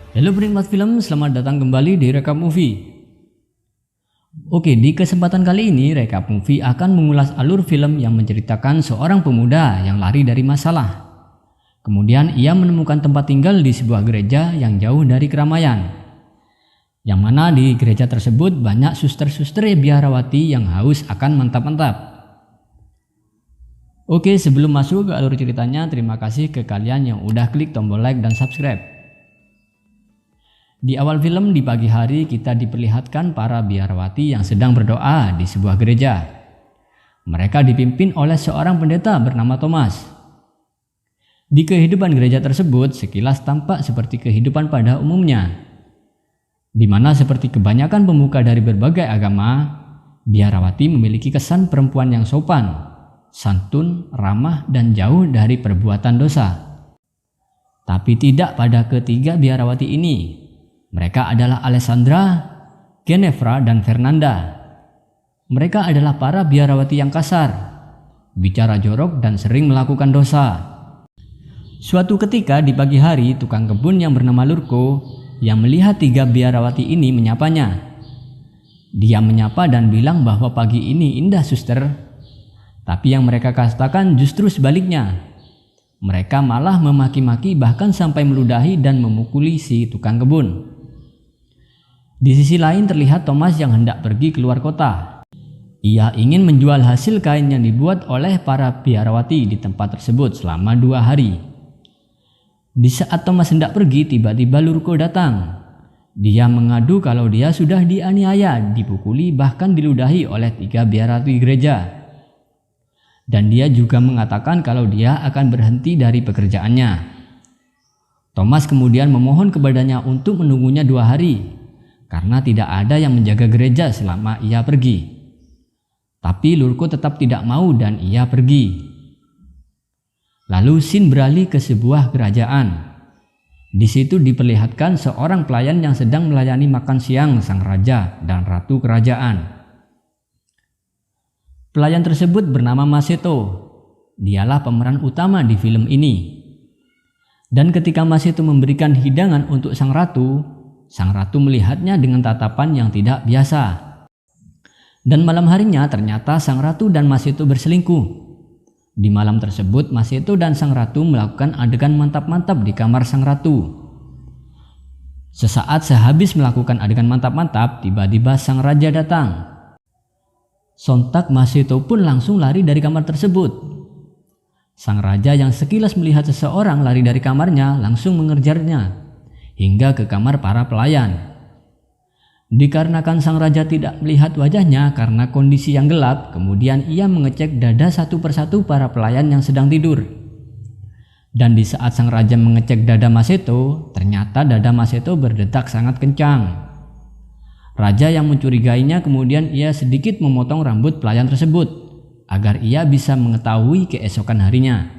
Halo penikmat film, selamat datang kembali di Recap Movie. Oke, di kesempatan kali ini Recap Movie akan mengulas alur film yang menceritakan seorang pemuda yang lari dari masalah. Kemudian ia menemukan tempat tinggal di sebuah gereja yang jauh dari keramaian. Yang mana di gereja tersebut banyak suster-suster biarawati yang haus akan mantap-mantap. Oke, sebelum masuk ke alur ceritanya, terima kasih ke kalian yang udah klik tombol like dan subscribe. Di awal film di pagi hari kita diperlihatkan para biarawati yang sedang berdoa di sebuah gereja. Mereka dipimpin oleh seorang pendeta bernama Thomas. Di kehidupan gereja tersebut sekilas tampak seperti kehidupan pada umumnya, di mana seperti kebanyakan pemuka dari berbagai agama, biarawati memiliki kesan perempuan yang sopan, santun, ramah, dan jauh dari perbuatan dosa. Tapi tidak pada ketiga biarawati ini. Mereka adalah Alessandra, Ginevra, dan Fernanda. Mereka adalah para biarawati yang kasar, bicara jorok, dan sering melakukan dosa. Suatu ketika di pagi hari, tukang kebun yang bernama Lurko yang melihat tiga biarawati ini menyapanya. Dia menyapa dan bilang bahwa pagi ini indah, suster. Tapi yang mereka katakan justru sebaliknya. Mereka malah memaki-maki bahkan sampai meludahi dan memukuli si tukang kebun. Di sisi lain terlihat Thomas yang hendak pergi keluar kota. Ia ingin menjual hasil kain yang dibuat oleh para biarawati di tempat tersebut selama 2 hari. Di saat Thomas hendak pergi, tiba-tiba Lurko datang. Dia mengadu kalau dia sudah dianiaya, dipukuli, bahkan diludahi oleh 3 biarawati gereja. Dan dia juga mengatakan kalau dia akan berhenti dari pekerjaannya. Thomas kemudian memohon kepadanya untuk menunggunya 2 hari. Karena tidak ada yang menjaga gereja selama ia pergi. Tapi Lurko tetap tidak mau dan ia pergi. Lalu scene beralih ke sebuah kerajaan. Di situ diperlihatkan seorang pelayan yang sedang melayani makan siang sang raja dan ratu kerajaan. Pelayan tersebut bernama Maseto. Dialah pemeran utama di film ini. Dan ketika Maseto memberikan hidangan untuk sang ratu melihatnya dengan tatapan yang tidak biasa. Dan malam harinya ternyata sang ratu dan Maseto berselingkuh. Di malam tersebut Maseto dan sang ratu melakukan adegan mantap-mantap di kamar sang ratu. Sesaat sehabis melakukan adegan mantap-mantap, tiba-tiba sang raja datang. Sontak Maseto pun langsung lari dari kamar tersebut. Sang raja yang sekilas melihat seseorang lari dari kamarnya langsung mengejarnya hingga ke kamar para pelayan. Dikarenakan sang raja tidak melihat wajahnya karena kondisi yang gelap, kemudian ia mengecek dada satu persatu para pelayan yang sedang tidur. Dan di saat sang raja mengecek dada Maseto, ternyata dada Maseto berdetak sangat kencang. Raja yang mencurigainya kemudian ia sedikit memotong rambut pelayan tersebut agar ia bisa mengetahui keesokan harinya.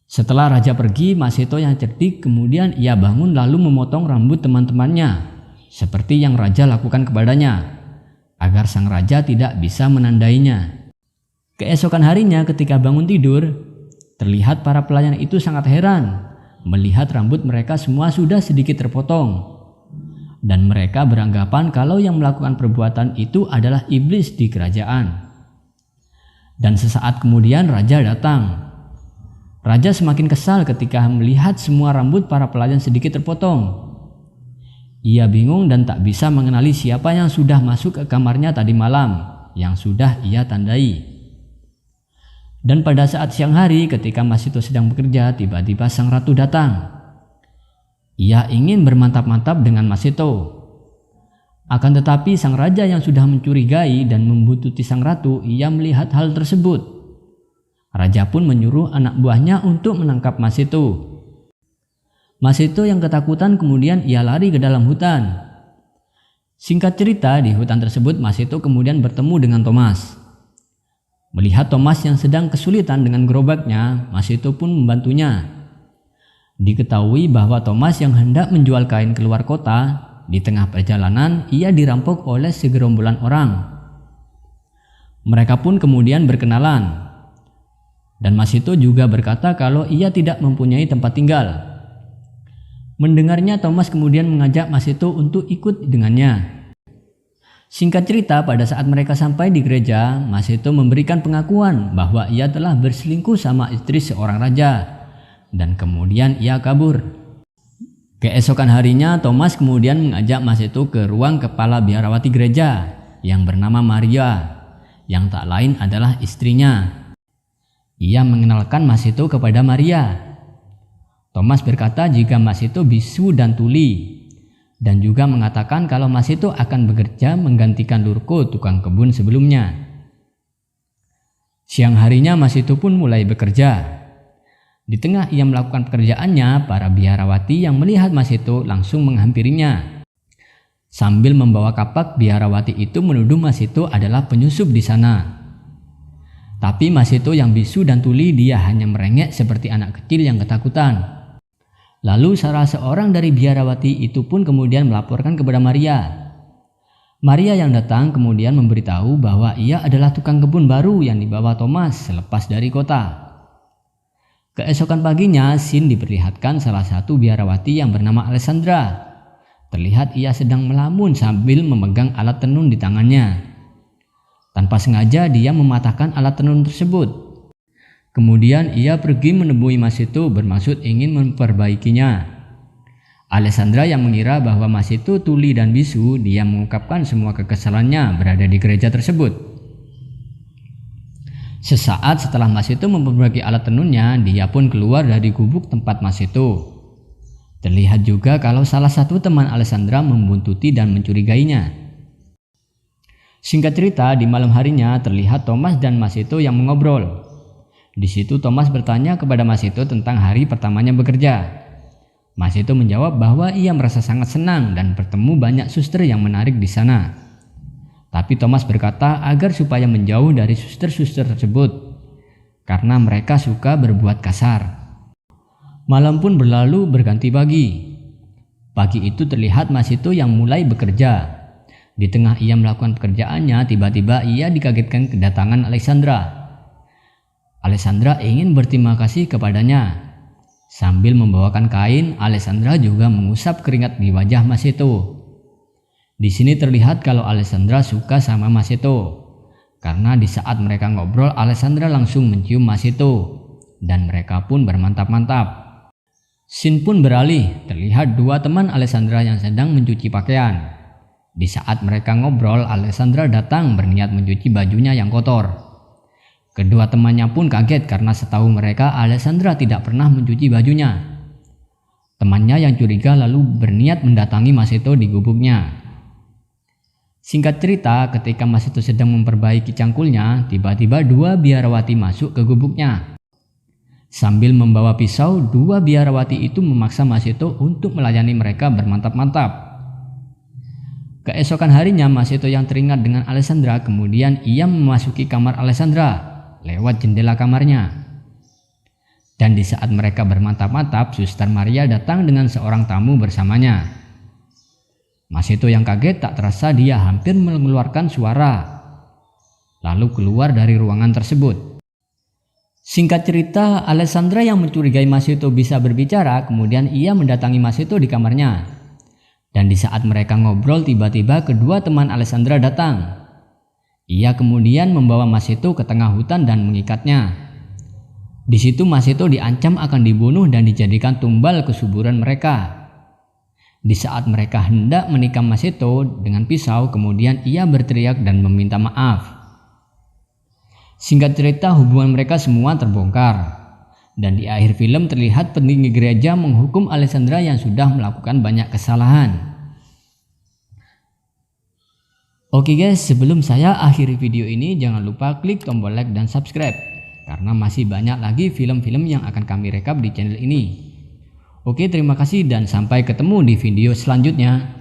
Setelah raja pergi, Maseto yang cerdik kemudian ia bangun lalu memotong rambut teman-temannya seperti yang raja lakukan kepadanya agar sang raja tidak bisa menandainya. Keesokan harinya ketika bangun tidur, terlihat para pelayan itu sangat heran melihat rambut mereka semua sudah sedikit terpotong. Dan mereka beranggapan kalau yang melakukan perbuatan itu adalah iblis di kerajaan. Dan sesaat kemudian raja datang. Raja semakin kesal ketika melihat semua rambut para pelayan sedikit terpotong. Ia bingung dan tak bisa mengenali siapa yang sudah masuk ke kamarnya tadi malam yang sudah ia tandai. Dan pada saat siang hari ketika Maseto sedang bekerja, tiba-tiba sang ratu datang. Ia ingin bermantap-mantap dengan Maseto. Akan tetapi sang raja yang sudah mencurigai dan membuntuti sang ratu, ia melihat hal tersebut. Raja pun menyuruh anak buahnya untuk menangkap Maseto. Maseto yang ketakutan kemudian ia lari ke dalam hutan. Singkat cerita, di hutan tersebut Maseto kemudian bertemu dengan Thomas. Melihat Thomas yang sedang kesulitan dengan gerobaknya, Maseto pun membantunya. Diketahui bahwa Thomas yang hendak menjual kain keluar kota, di tengah perjalanan ia dirampok oleh segerombolan orang. Mereka pun kemudian berkenalan. Dan Maseto juga berkata kalau ia tidak mempunyai tempat tinggal. Mendengarnya, Thomas kemudian mengajak Masito untuk ikut dengannya. Singkat cerita, pada saat mereka sampai di gereja, Masito memberikan pengakuan bahwa ia telah berselingkuh sama istri seorang raja, dan kemudian ia kabur. Keesokan harinya, Thomas kemudian mengajak Masito ke ruang kepala biarawati gereja yang bernama Maria, yang tak lain adalah istrinya. Ia mengenalkan Masito kepada Maria. Thomas berkata jika Masito bisu dan tuli, dan juga mengatakan kalau Masito akan bekerja menggantikan Lurko, tukang kebun sebelumnya. Siang harinya Masito pun mulai bekerja. Di tengah ia melakukan pekerjaannya, para biarawati yang melihat Masito langsung menghampirinya. Sambil membawa kapak, biarawati itu menuduh Masito adalah penyusup di sana. Tapi Masito yang bisu dan tuli, dia hanya merengek seperti anak kecil yang ketakutan. Lalu salah seorang dari biarawati itu pun kemudian melaporkan kepada Maria. Maria yang datang kemudian memberitahu bahwa ia adalah tukang kebun baru yang dibawa Thomas selepas dari kota. Keesokan paginya, Sin diperlihatkan salah satu biarawati yang bernama Alessandra. Terlihat ia sedang melamun sambil memegang alat tenun di tangannya. Tanpa sengaja dia mematahkan alat tenun tersebut. Kemudian ia pergi menemui Masito bermaksud ingin memperbaikinya. Alessandra yang mengira bahwa Masito tuli dan bisu, dia mengungkapkan semua kekesalannya berada di gereja tersebut. Sesaat setelah Masito memperbaiki alat tenunnya, dia pun keluar dari gubuk tempat Masito. Terlihat juga kalau salah satu teman Alessandra membuntuti dan mencurigainya. Singkat cerita, di malam harinya terlihat Thomas dan Masito yang mengobrol. Di situ Thomas bertanya kepada Masito tentang hari pertamanya bekerja. Masito menjawab bahwa ia merasa sangat senang dan bertemu banyak suster yang menarik di sana. Tapi Thomas berkata agar supaya menjauh dari suster-suster tersebut, karena mereka suka berbuat kasar. Malam pun berlalu berganti pagi. Pagi itu terlihat Masito yang mulai bekerja. Di tengah ia melakukan pekerjaannya, tiba-tiba ia dikagetkan kedatangan Alessandra. Alessandra ingin berterima kasih kepadanya. Sambil membawakan kain, Alessandra juga mengusap keringat di wajah Masito. Di sini terlihat kalau Alessandra suka sama Masito, karena di saat mereka ngobrol, Alessandra langsung mencium Masito, dan mereka pun bermantap-mantap. Scene pun beralih, terlihat dua teman Alessandra yang sedang mencuci pakaian. Di saat mereka ngobrol, Alessandra datang berniat mencuci bajunya yang kotor. Kedua temannya pun kaget karena setahu mereka Alessandra tidak pernah mencuci bajunya. Temannya yang curiga lalu berniat mendatangi Masito di gubuknya. Singkat cerita, ketika Masito sedang memperbaiki cangkulnya, tiba-tiba dua biarawati masuk ke gubuknya. Sambil membawa pisau, dua biarawati itu memaksa Masito untuk melayani mereka bermantap-mantap. Keesokan harinya, Masito yang teringat dengan Alessandra, kemudian ia memasuki kamar Alessandra lewat jendela kamarnya. Dan di saat mereka bermantap-mantap, Suster Maria datang dengan seorang tamu bersamanya. Masito yang kaget, tak terasa dia hampir mengeluarkan suara, lalu keluar dari ruangan tersebut. Singkat cerita, Alessandra yang mencurigai Masito bisa berbicara, kemudian ia mendatangi Masito di kamarnya. Dan di saat mereka ngobrol, tiba-tiba kedua teman Alessandra datang. Ia kemudian membawa Masito ke tengah hutan dan mengikatnya. Di situ Masito diancam akan dibunuh dan dijadikan tumbal kesuburan mereka. Di saat mereka hendak menikam Masito dengan pisau, kemudian ia berteriak dan meminta maaf. Singkat cerita, hubungan mereka semua terbongkar. Dan di akhir film terlihat petinggi gereja menghukum Alessandra yang sudah melakukan banyak kesalahan. Oke guys, sebelum saya akhiri video ini, jangan lupa klik tombol like dan subscribe, karena masih banyak lagi film-film yang akan kami rekap di channel ini. Oke, terima kasih dan sampai ketemu di video selanjutnya.